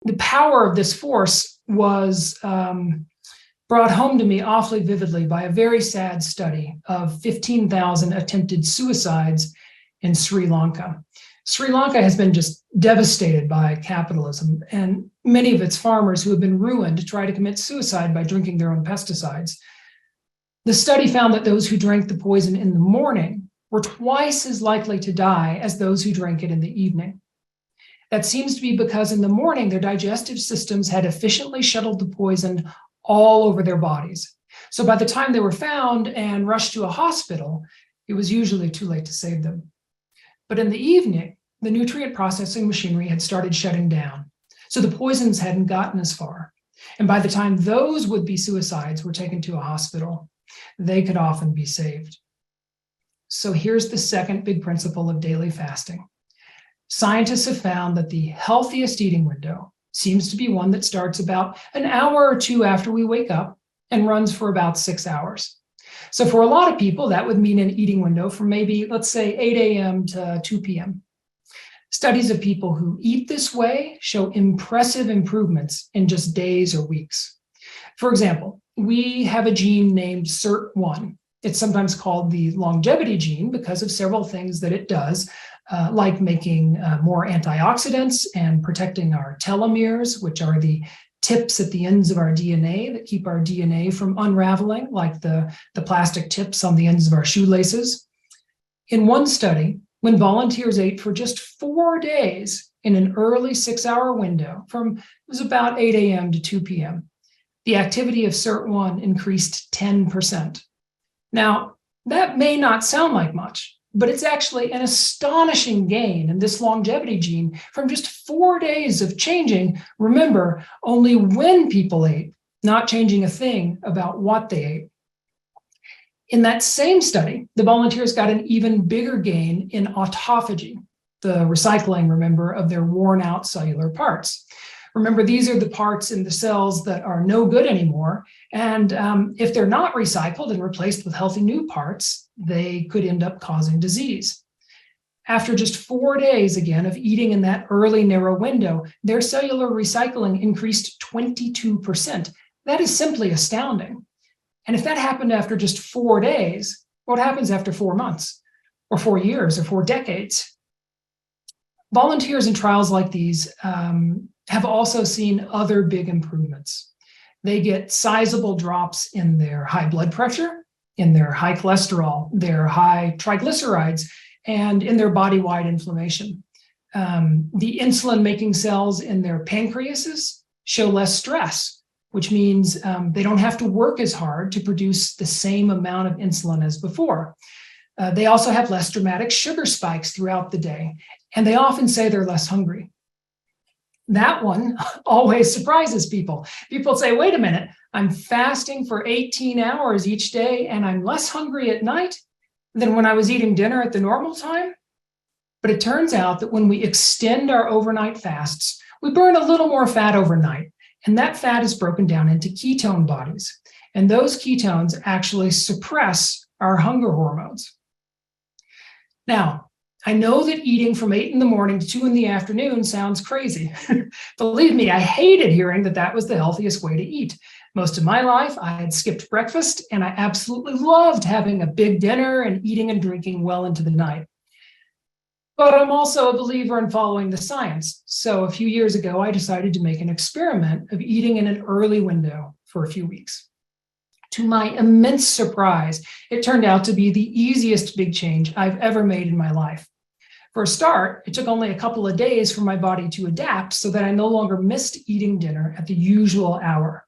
The power of this force was brought home to me awfully vividly by a very sad study of 15,000 attempted suicides in Sri Lanka. Sri Lanka has been just devastated by capitalism, and many of its farmers who have been ruined try to commit suicide by drinking their own pesticides. The study found that those who drank the poison in the morning were twice as likely to die as those who drank it in the evening. That seems to be because in the morning, their digestive systems had efficiently shuttled the poison all over their bodies. So by the time they were found and rushed to a hospital, it was usually too late to save them. But in the evening, the nutrient processing machinery had started shutting down, so the poisons hadn't gotten as far. And by the time those would-be suicides were taken to a hospital, they could often be saved. So here's the second big principle of daily fasting. Scientists have found that the healthiest eating window seems to be one that starts about an hour or two after we wake up and runs for about 6 hours. So for a lot of people, that would mean an eating window from maybe, let's say, 8 a.m. to 2 p.m. Studies of people who eat this way show impressive improvements in just days or weeks. For example, we have a gene named SIRT1. It's sometimes called the longevity gene because of several things that it does, like making more antioxidants and protecting our telomeres, which are the tips at the ends of our DNA that keep our DNA from unraveling, like the plastic tips on the ends of our shoelaces. In one study, when volunteers ate for just 4 days in an early 6-hour window from, it was about 8 a.m. to 2 p.m., the activity of SIRT1 increased 10%. Now, that may not sound like much, but it's actually an astonishing gain in this longevity gene from just 4 days of changing, remember, only when people ate, not changing a thing about what they ate. In that same study, the volunteers got an even bigger gain in autophagy, the recycling, remember, of their worn out cellular parts. Remember, these are the parts in the cells that are no good anymore. And if they're not recycled and replaced with healthy new parts, they could end up causing disease. After just 4 days, again, of eating in that early narrow window, their cellular recycling increased 22%. That is simply astounding. And if that happened after just 4 days, what happens after 4 months, or 4 years, or 4 decades? Volunteers in trials like these have also seen other big improvements. They get sizable drops in their high blood pressure, in their high cholesterol, their high triglycerides, and in their body-wide inflammation. The insulin-making cells in their pancreases show less stress, which means they don't have to work as hard to produce the same amount of insulin as before. They also have less dramatic sugar spikes throughout the day, and they often say they're less hungry. That one always surprises people. People say, wait a minute, I'm fasting for 18 hours each day and I'm less hungry at night than when I was eating dinner at the normal time. But it turns out that when we extend our overnight fasts, we burn a little more fat overnight, and that fat is broken down into ketone bodies. And those ketones actually suppress our hunger hormones. Now, I know that eating from 8 in the morning to 2 in the afternoon sounds crazy. Believe me, I hated hearing that that was the healthiest way to eat. Most of my life, I had skipped breakfast, and I absolutely loved having a big dinner and eating and drinking well into the night. But I'm also a believer in following the science. So a few years ago, I decided to make an experiment of eating in an early window for a few weeks. To my immense surprise, it turned out to be the easiest big change I've ever made in my life. For a start, it took only a couple of days for my body to adapt so that I no longer missed eating dinner at the usual hour.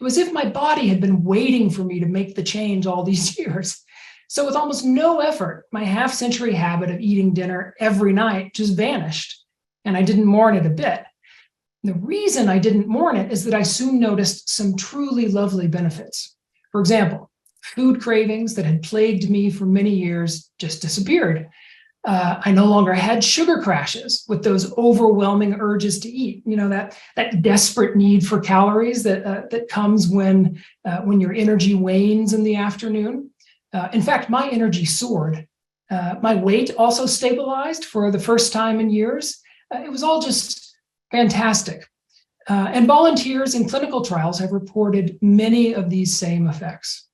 It was as if my body had been waiting for me to make the change all these years. So with almost no effort, my half-century habit of eating dinner every night just vanished, and I didn't mourn it a bit. The reason I didn't mourn it is that I soon noticed some truly lovely benefits. For example, food cravings that had plagued me for many years just disappeared. I no longer had sugar crashes with those overwhelming urges to eat. You know, that desperate need for calories that comes when your energy wanes in the afternoon. In fact, my energy soared. My weight also stabilized for the first time in years. It was all just fantastic. And volunteers in clinical trials have reported many of these same effects.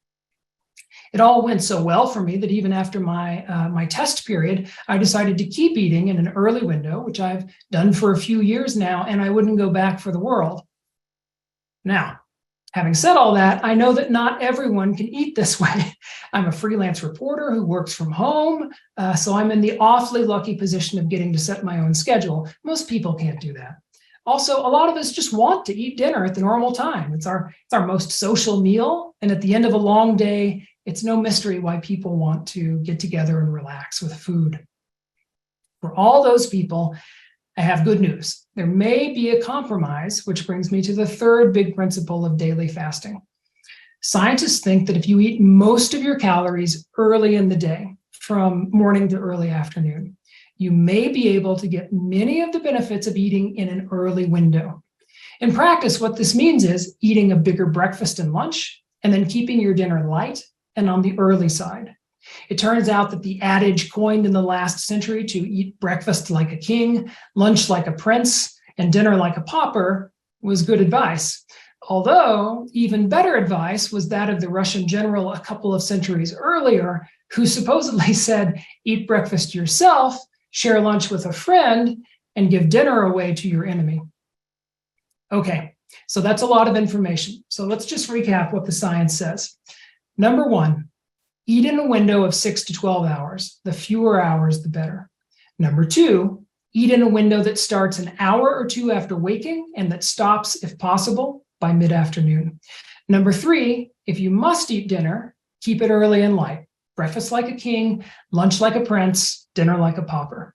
It all went so well for me that even after my test period, I decided to keep eating in an early window, which I've done for a few years now, and I wouldn't go back for the world. Now, having said all that, I know that not everyone can eat this way. I'm a freelance reporter who works from home, so I'm in the awfully lucky position of getting to set my own schedule. Most people can't do that. Also, a lot of us just want to eat dinner at the normal time. It's our most social meal, and at the end of a long day, it's no mystery why people want to get together and relax with food. For all those people, I have good news. There may be a compromise, which brings me to the third big principle of daily fasting. Scientists think that if you eat most of your calories early in the day, from morning to early afternoon, you may be able to get many of the benefits of eating in an early window. In practice, what this means is eating a bigger breakfast and lunch, and then keeping your dinner light and on the early side. It turns out that the adage coined in the last century to eat breakfast like a king, lunch like a prince, and dinner like a pauper was good advice. Although even better advice was that of the Russian general a couple of centuries earlier, who supposedly said, eat breakfast yourself, share lunch with a friend, and give dinner away to your enemy. Okay, so that's a lot of information. So let's just recap what the science says. Number one, eat in a window of 6 to 12 hours. The fewer hours, the better. Number two, eat in a window that starts an hour or two after waking and that stops, if possible, by mid-afternoon. Number three, if you must eat dinner, keep it early and light. Breakfast like a king, lunch like a prince, dinner like a pauper.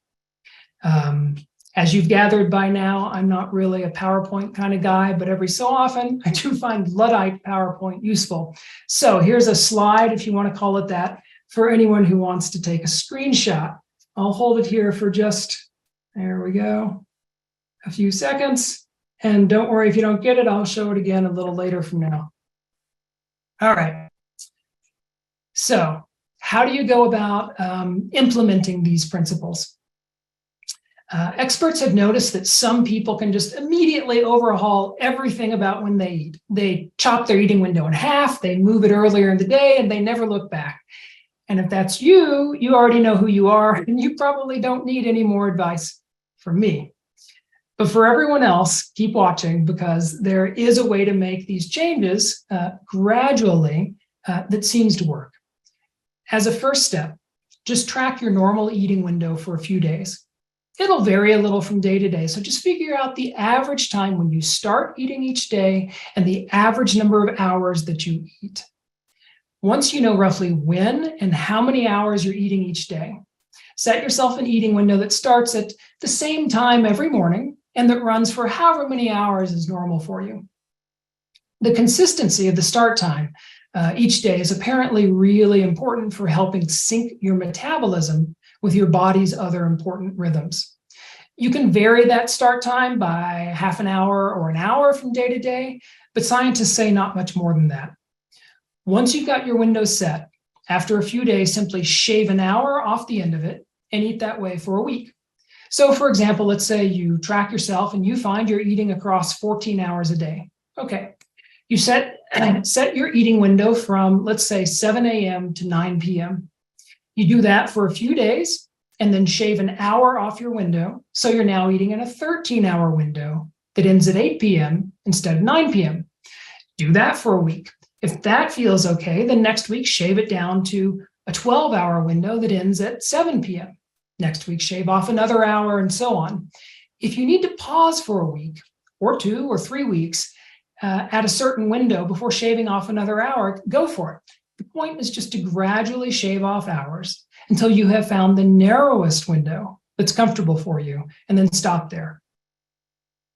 As you've gathered by now, I'm not really a PowerPoint kind of guy, but every so often I do find Luddite PowerPoint useful. So here's a slide, if you want to call it that, for anyone who wants to take a screenshot. I'll hold it here for just, there we go, a few seconds. And don't worry if you don't get it, I'll show it again a little later from now. All right. So how do you go about implementing these principles? Experts have noticed that some people can just immediately overhaul everything about when they eat. They chop their eating window in half, they move it earlier in the day, and they never look back. And if that's you, you already know who you are, and you probably don't need any more advice from me. But for everyone else, keep watching, because there is a way to make these changes gradually that seems to work. As a first step, just track your normal eating window for a few days. It'll vary a little from day to day, so just figure out the average time when you start eating each day and the average number of hours that you eat. Once you know roughly when and how many hours you're eating each day, set yourself an eating window that starts at the same time every morning and that runs for however many hours is normal for you. The consistency of the start time each day is apparently really important for helping sync your metabolism with your body's other important rhythms. You can vary that start time by half an hour or an hour from day to day, but scientists say not much more than that. Once you've got your window set, after a few days, simply shave an hour off the end of it and eat that way for a week. So for example, let's say you track yourself and you find you're eating across 14 hours a day. Okay, you set your eating window from, let's say, 7 a.m. to 9 p.m. You do that for a few days and then shave an hour off your window. So you're now eating in a 13-hour window that ends at 8 p.m. instead of 9 p.m. Do that for a week. If that feels okay, then next week shave it down to a 12-hour window that ends at 7 p.m. Next week, shave off another hour and so on. If you need to pause for a week or 2 or 3 weeks at a certain window before shaving off another hour, go for it. The point is just to gradually shave off hours until you have found the narrowest window that's comfortable for you, and then stop there.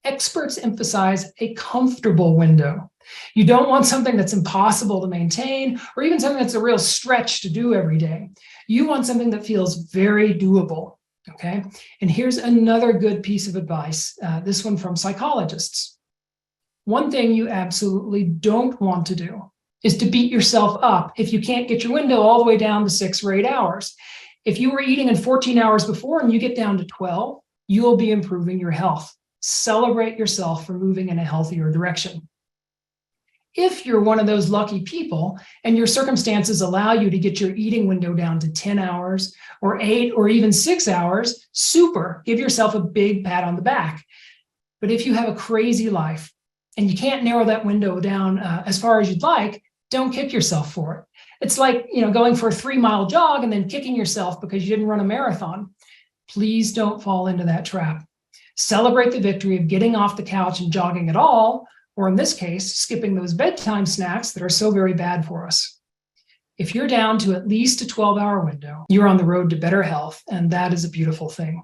Experts emphasize a comfortable window. You don't want something that's impossible to maintain or even something that's a real stretch to do every day. You want something that feels very doable, okay? And here's another good piece of advice, this one from psychologists. One thing you absolutely don't want to do is to beat yourself up if you can't get your window all the way down to 6 or 8 hours. If you were eating in 14 hours before and you get down to 12, you'll be improving your health. Celebrate yourself for moving in a healthier direction. If you're one of those lucky people and your circumstances allow you to get your eating window down to 10 hours or 8 or even 6 hours, super, give yourself a big pat on the back. But if you have a crazy life and you can't narrow that window down as far as you'd like, don't kick yourself for it. It's like, going for a 3-mile jog and then kicking yourself because you didn't run a marathon. Please don't fall into that trap. Celebrate the victory of getting off the couch and jogging at all, or in this case, skipping those bedtime snacks that are so very bad for us. If you're down to at least a 12-hour window, you're on the road to better health, and that is a beautiful thing.